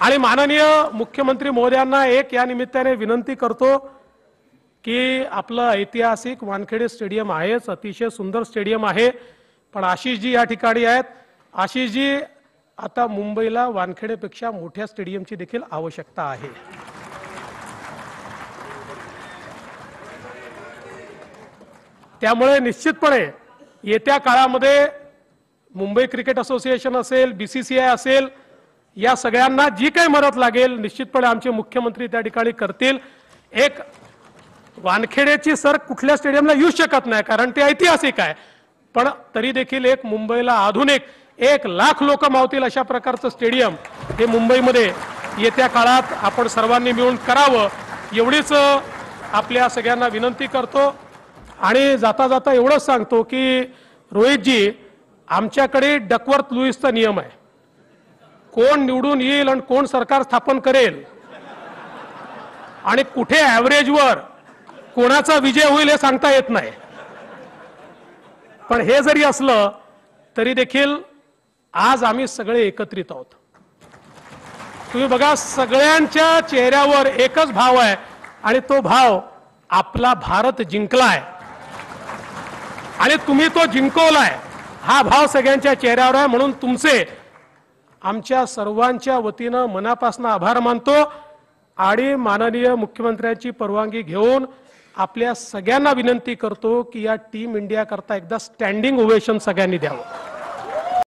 आणि माननीय मुख्यमंत्री महोदयांना एक या निमित्ताने विनंती करतो की आपलं ऐतिहासिक वानखेडे स्टेडियम आहेच, अतिशय सुंदर स्टेडियम आहे, पण आशिषजी या ठिकाणी आहेत. आशिषजी, आता मुंबईला वानखेडेपेक्षा मोठ्या स्टेडियमची देखील आवश्यकता आहे. त्यामुळे निश्चितपणे येत्या काळामध्ये मुंबई क्रिकेट असोसिएशन असेल, बीसीसीआय असेल, या सगळ्यांना जी काही मदत लागेल निश्चितपणे आमचे मुख्यमंत्री त्या ठिकाणी करतील. एक वानखेडेची सर कुठल्या स्टेडियमला येऊ शकत नाही कारण ते ऐतिहासिक आहे, पण तरी देखील एक मुंबईला आधुनिक 1,00,000 लोक मावतील अशा प्रकारचं स्टेडियम हे मुंबईमध्ये येत्या काळात आपण सर्वांनी मिळून करावं एवढीच आपल्या सगळ्यांना विनंती करतो. आणि जाता जाता एवढंच सांगतो की रोहितजी, आमच्याकडे डकवर्थ लुईसचा नियम आहे. कोण निवडून येईल आणि कोण सरकार स्थापन करेल आणि कुठे ॲव्हरेजवर कोणाचा विजय होईल हे सांगता येत नाही. पण हे जरी असलं तरी देखील आज आम्ही सगळे एकत्रित आहोत. तुम्ही बघा, सगळ्यांच्या चेहऱ्यावर एकच भाव आहे आणि तो भाव आपला भारत जिंकलाय आणि तुम्ही तो जिंकवलाय, हा भाव सगळ्यांच्या चेहऱ्यावर आहे. म्हणून तुमचे आमच्या सर्वांच्या वतीनं मनापासून आभार मानतो आणि माननीय मुख्यमंत्र्यांची परवानगी घेऊन आपल्या सगळ्यांना विनंती करतो की या टीम इंडिया करता एकदा स्टँडिंग ओवेशन सगळ्यांनी द्यावं.